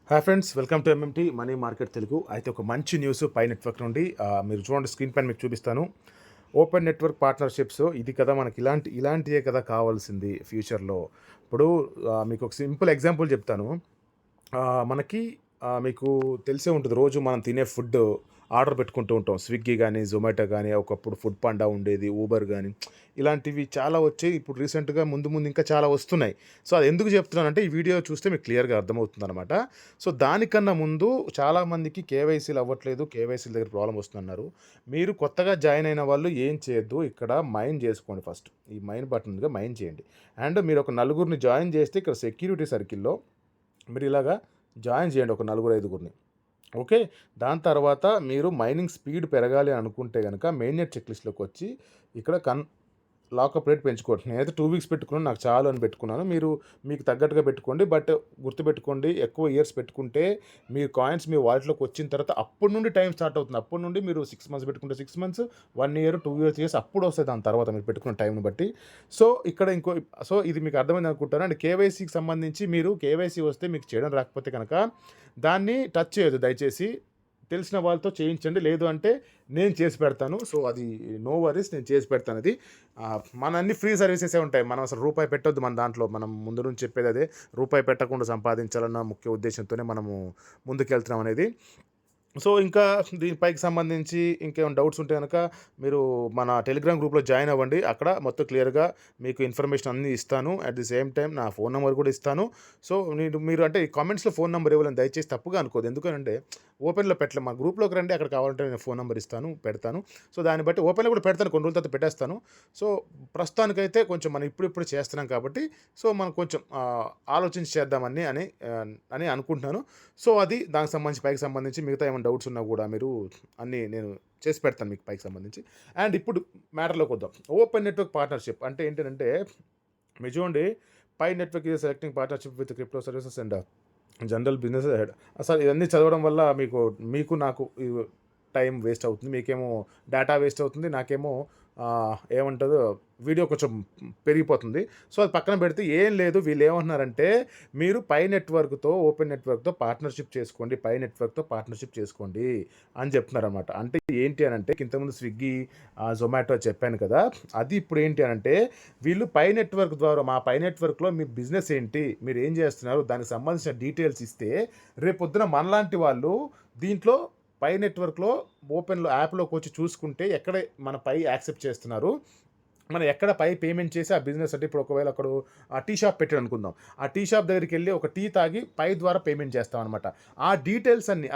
Hi friends, welcome to MMT money market Telugu. అయితే ఒక మంచి న్యూస్ పై నెట్వర్క్ నుండి మీరు చూడండి, స్క్రీన్ పైన మీకు చూపిస్తాను. ఓపెన్ నెట్వర్క్ పార్ట్నర్షిప్స్ ఇది కదా మనకి ఇలాంటివే కదా కావాల్సింది ఫ్యూచర్లో. ఇప్పుడు మీకు ఒక సింపుల్ ఎగ్జాంపుల్ చెప్తాను. మనకి మీకు తెలిసే ఉంటుంది, రోజు మనం తినే ఫుడ్ ఆర్డర్ పెట్టుకుంటూ ఉంటాం. స్విగ్గీ కానీ, జొమాటో కానీ, ఒకప్పుడు ఫుడ్ పాండా ఉండేది, ఊబర్ కానీ, ఇలాంటివి చాలా వచ్చాయి. ఇప్పుడు రీసెంట్గా ముందు ముందు ఇంకా చాలా వస్తున్నాయి. సో అది ఎందుకు చెప్తున్నానంటే, ఈ వీడియో చూస్తే మీకు క్లియర్గా అర్థమవుతుందన్నమాట. సో దానికన్నా ముందు చాలామందికి కేవైసీలు అవ్వట్లేదు, కేవైసీల దగ్గర ప్రాబ్లం వస్తుందన్నారు. మీరు కొత్తగా జాయిన్ అయిన వాళ్ళు ఏం చేయొద్దు, ఇక్కడ మైన్ చేసుకోండి. ఫస్ట్ ఈ మైన్ బటన్ ఉందిగా, మైన్ చేయండి. అండ్ మీరు ఒక నలుగురిని జాయిన్ చేస్తే ఇక్కడ సెక్యూరిటీ సర్కిల్లో మీరు ఇలాగా జాయిన్ చేయండి, ఒక నలుగురు ఐదుగురిని. ఓకే. దాని తర్వాత మీరు మైనింగ్ స్పీడ్ పెరగాలి అనుకుంటే గనక మెయిన్‌నెట్ చెక్ లిస్ట్‌లోకి వచ్చి ఇక్కడ లాకప్ రేట్ పెంచుకోండి. నేనైతే 2 వీక్స్ పెట్టుకున్నాను, నాకు చాలు అని పెట్టుకున్నాను. మీరు మీకు తగ్గట్టుగా పెట్టుకోండి. బట్ గుర్తుపెట్టుకోండి, ఎక్కువ ఇయర్స్ పెట్టుకుంటే మీ కాయిన్స్ మీ వాలెట్‌లోకి వచ్చిన తర్వాత అప్పటి నుండి టైం స్టార్ట్ అవుతుంది. అప్పటి నుండి మీరు 6 మంత్స్ పెట్టుకుంటే 6 మంత్స్, 1 ఇయర్, 2 ఇయర్స్, 3 ఇయర్స్ అప్పుడు వస్తాయి దాని తర్వాత మీరు పెట్టుకున్న టైంని బట్టి. సో ఇక్కడ సో ఇది మీకు అర్థమైంది అనుకుంటాను. అండ్ కేవైసీకి సంబంధించి మీరు కేవైసీ వస్తే మీకు చేయడం రాకపోతే కనుక దాన్ని టచ్ చేయొద్దు దయచేసి. తెలిసిన వాళ్ళతో చేయించండి. లేదు అంటే నేను చేసి పెడతాను. సో అది నో వరీస్, నేను చేసి పెడతాను అది. మన అన్ని ఫ్రీ సర్వీసెసే ఉంటాయి. మనం అసలు రూపాయి పెట్టొద్దు మన దాంట్లో. మనం ముందు నుంచి చెప్పేది అదే. రూపాయి పెట్టకుండా సంపాదించాలన్న ముఖ్య ఉద్దేశంతోనే మనము ముందుకెళ్తున్నాం అనేది. సో ఇంకా దీనిపైకి సంబంధించి ఇంకేమైనా డౌట్స్ ఉంటే గనక మీరు మన టెలిగ్రామ్ గ్రూప్‌లో జాయిన్ అవ్వండి. అక్కడ మొత్తం క్లియర్‌గా మీకు ఇన్ఫర్మేషన్ అన్నీ ఇస్తాను. అట్ ది సేమ్ టైమ్ నా ఫోన్ నంబర్ కూడా ఇస్తాను. సో మీరు అంటే ఈ కామెంట్స్‌లో ఫోన్ నంబర్ ఇవ్వాలని దయచేసి తప్పుగా అనుకోవద్దు. ఎందుకనంటే ఓపెన్‌లో పెట్టలే. మా గ్రూప్‌లోకి రండి, అక్కడ కావాలంటే నేను ఫోన్ నంబర్ ఇస్తాను, పెడతాను. సో దాన్ని బట్టి ఓపెన్‌లో కూడా పెడతాను, కొన్ని రోజుల తర్వాత పెట్టేస్తాను. సో ప్రస్తుతానికైతే కొంచెం మనం ఇప్పుడిప్పుడు చేస్తున్నాం కాబట్టి సో మనం కొంచెం ఆలోచించి చేద్దామని అని అనుకుంటున్నాను. సో అది దానికి సంబంధించి, పైకి సంబంధించి మిగతా ఏమైనా డౌట్స్ ఉన్నా కూడా మీరు అన్నీ నేను చేసి పెడతాను మీకు పైకి సంబంధించి. అండ్ ఇప్పుడు మ్యాటర్‌లోకి వద్దాం. ఓపెన్ నెట్వర్క్ పార్ట్నర్‌షిప్ అంటే ఏంటంటే, మీరు చూడండి, Pi Network is selecting partnership with crypto services and general business head. అసలు ఇవన్నీ చదవడం వల్ల మీకు నాకు టైం వేస్ట్ అవుతుంది. మీకేమో డేటా వేస్ట్ అవుతుంది. నాకేమో ఏమంటారు, వీడియో కొంచెం పెరిగిపోతుంది. సో అది పక్కన పెడితే ఏం లేదు. వీళ్ళు ఏమంటున్నారంటే, మీరు పై నెట్వర్క్‌తో, ఓపెన్ నెట్వర్క్‌తో పార్ట్నర్‌షిప్ చేసుకోండి. పై నెట్వర్క్‌తో పార్ట్నర్‌షిప్ చేసుకోండి అని చెప్తున్నారనమాట. అంటే ఏంటి అనంటే, ఇంతకుముందు స్విగ్గీ, జొమాటో చెప్పాను కదా! అది ఇప్పుడు ఏంటి అనంటే, వీళ్ళు పై నెట్వర్క్ ద్వారా, మా పై నెట్వర్క్‌లో మీ బిజినెస్ ఏంటి, మీరు ఏం చేస్తున్నారు, దానికి సంబంధించిన డీటెయిల్స్ ఇస్తే రేపొద్దున మనలాంటి వాళ్ళు దీంట్లో పై నెట్వర్క్‌లో, ఓపెన్‌లో యాప్‌లోకి వచ్చి చూసుకుంటే ఎక్కడ మన పై యాక్సెప్ట్ చేస్తున్నారు, మనం ఎక్కడ పై పేమెంట్ చేసి ఆ బిజినెస్, అంటే ఇప్పుడు ఒకవేళ అక్కడ టీ షాప్ పెట్టాడు అనుకుందాం. ఆ టీ షాప్ దగ్గరికి వెళ్ళి ఒక టీ తాగి పై ద్వారా పేమెంట్ చేస్తామనమాట. ఆ డీటెయిల్స్ అన్నీ,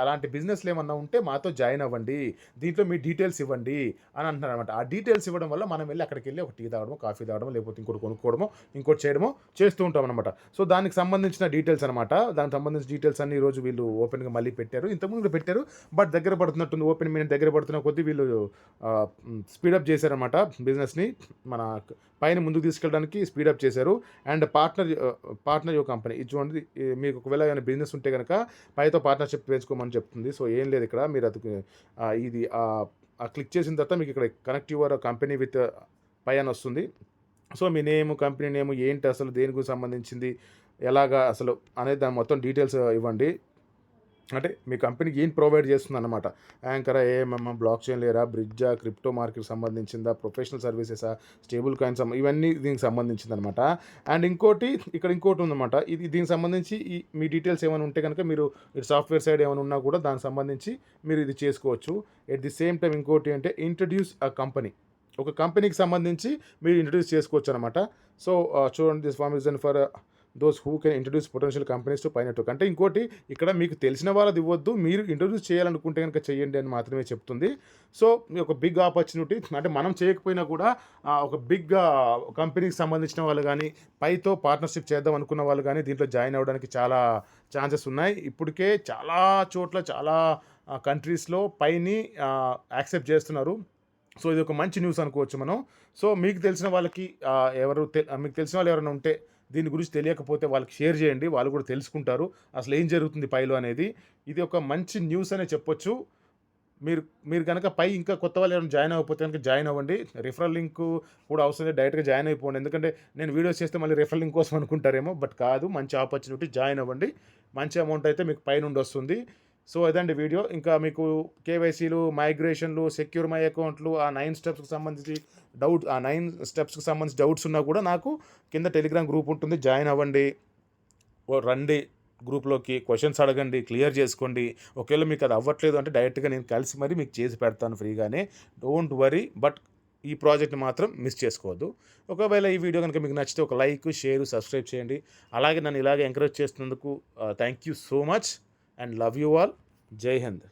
అలాంటి బిజినెస్లు ఏమన్నా ఉంటే మాతో జాయిన్ అవ్వండి, దీంట్లో మీ డీటెయిల్స్ ఇవ్వండి అని అంటున్నారనమాట. ఆ డీటెయిల్స్ ఇవ్వడం వల్ల మనం వెళ్ళి అక్కడికి వెళ్ళి ఒక టీ తాగడమో, కాఫీ తాగడమో, లేకపోతే ఇంకోటి కొనుక్కోవడమో, ఇంకోటి చేయడమో చేస్తూ ఉంటాం అనమాట. సో దానికి సంబంధించిన డీటెయిల్స్ అనమాట. దానికి సంబంధించిన డీటెయిల్స్ అన్ని ఈరోజు వీళ్ళు ఓపెన్‌గా మళ్ళీ పెట్టారు. ఇంతకుముందు కూడా పెట్టారు, బట్ దగ్గర పడుతున్నట్టుంది. ఓపెన్ మినిట్ దగ్గర పడుతున్న కొద్దీ వీళ్ళు స్పీడప్ చేశారనమాట బిజినెస్‌ని. మన పైన ముందుకు తీసుకెళ్ళడానికి స్పీడప్ చేశారు. అండ్ పార్ట్నర్ యువర్ కంపెనీ, ఇది చూడండి. మీకు ఒకవేళ ఏమైనా బిజినెస్ ఉంటే గనక పైతో పార్ట్నర్‌షిప్ పెంచుకోమని చెప్తుంది. సో ఏం లేదు ఇక్కడ, మీరు అది ఇది క్లిక్ చేసిన తర్వాత మీకు ఇక్కడ కనెక్ట్ యువర్ కంపెనీ విత్ పై అని వస్తుంది. సో మీ నేము, కంపెనీ నేము ఏంటి, అసలు దేనికి సంబంధించింది, ఎలాగా అసలు అనేది దాని మొత్తం డీటెయిల్స్ ఇవ్వండి. అంటే మీ కంపెనీకి ఏం ప్రొవైడ్ చేస్తుందన్నమాట. యాంకరా, ఏఎంఎం, బ్లాక్ చైన్ లేయరా, బ్రిడ్జా, క్రిప్టో మార్కెట్‌కి సంబంధించిందా, ప్రొఫెషనల్ సర్వీసెసా, స్టేబుల్ కాయిన్స్, ఇవన్నీ దీనికి సంబంధించిందనమాట. అండ్ ఇక్కడ ఇంకోటి ఉందన్నమాట. ఇది దీనికి సంబంధించి మీ డీటెయిల్స్ ఏమైనా ఉంటే కనుక మీరు ఇటు సాఫ్ట్‌వేర్ సైడ్ ఏమైనా ఉన్నా కూడా దానికి సంబంధించి మీరు ఇది చేసుకోవచ్చు. ఎట్ ది సేమ్ టైమ్ ఇంకోటి అంటే, ఇంట్రొడ్యూస్ అ కంపెనీ. ఒక కంపెనీకి సంబంధించి మీరు ఇంట్రొడ్యూస్ చేసుకోవచ్చు అనమాట. సో చూడండి, this form is for those who can introduce potential companies to Pi network. అంటే ఇంకోటి, ఇక్కడ మీకు తెలిసిన వాళ్ళది ఇవ్వద్దు, మీరు ఇంట్రొడ్యూస్ చేయాలనుకుంటే కనుక చేయండి అని మాత్రమే చెప్తుంది. సో ఒక బిగ్ ఆపర్చునిటీ, అంటే మనం చేయకపోయినా కూడా ఒక బిగ్ కంపెనీకి సంబంధించిన వాళ్ళు కానీ, పైతో పార్ట్నర్షిప్ చేద్దాం అనుకున్న వాళ్ళు కానీ దీంట్లో జాయిన్ అవ్వడానికి చాలా ఛాన్సెస్ ఉన్నాయి. ఇప్పటికే చాలా చోట్ల, చాలా కంట్రీస్‌లో పైని యాక్సెప్ట్ చేస్తున్నారు. సో ఇది ఒక మంచి న్యూస్ అనుకోవచ్చు మనం. సో మీకు తెలిసిన వాళ్ళకి మీకు తెలిసిన వాళ్ళు ఎవరైనా ఉంటే, దీని గురించి తెలియకపోతే వాళ్ళకి షేర్ చేయండి. వాళ్ళు కూడా తెలుసుకుంటారు అసలు ఏం జరుగుతుంది పైలో అనేది. ఇది ఒక మంచి న్యూస్ అనే చెప్పొచ్చు. మీరు మీరు కనుక పై ఇంకా కొత్త వాళ్ళు ఎవరైనా జాయిన్ అవ్వకపోతే కనుక జాయిన్ అవ్వండి. రిఫరల్ లింక్ కూడా అవసరం లేదు. డైరెక్ట్‌గా జాయిన్ అయిపోండి. ఎందుకంటే నేను వీడియోస్ చేస్తే మళ్ళీ రిఫరల్ లింక్ కోసం అనుకుంటారేమో. బట్ కాదు. మంచి ఆపర్చునిటీ, జాయిన్ అవ్వండి. మంచి అమౌంట్ అయితే మీకు పైనుండి వస్తుంది. సో అదండి వీడియో. ఇంకా మీకు కేవైసీలు, మైగ్రేషన్‌లు, సెక్యూర్ మై అకౌంట్‌లు, ఆ 9 స్టెప్స్‌కి సంబంధించి ఆ 9 స్టెప్స్‌కి సంబంధించి డౌట్స్ ఉన్నా కూడా నాకు కింద టెలిగ్రామ్ గ్రూప్ ఉంటుంది. జాయిన్ అవ్వండి. రండి గ్రూప్‌లోకి, క్వెషన్స్ అడగండి, క్లియర్ చేసుకోండి. ఒకవేళ మీకు అది అవ్వట్లేదు అంటే డైరెక్ట్‌గా నేను కలిసి మరి మీకు చేసి పెడతాను ఫ్రీగానే. Don't worry. బట్ ఈ ప్రాజెక్ట్‌ని మాత్రం మిస్ చేసుకోవద్దు. ఒకవేళ ఈ వీడియో గనుక మీకు నచ్చితే ఒక లైక్, షేర్, సబ్స్క్రైబ్ చేయండి. అలాగే నన్ను ఇలాగే ఎంకరేజ్ చేస్తున్నందుకు thank you so much and love you all. జై హింద్.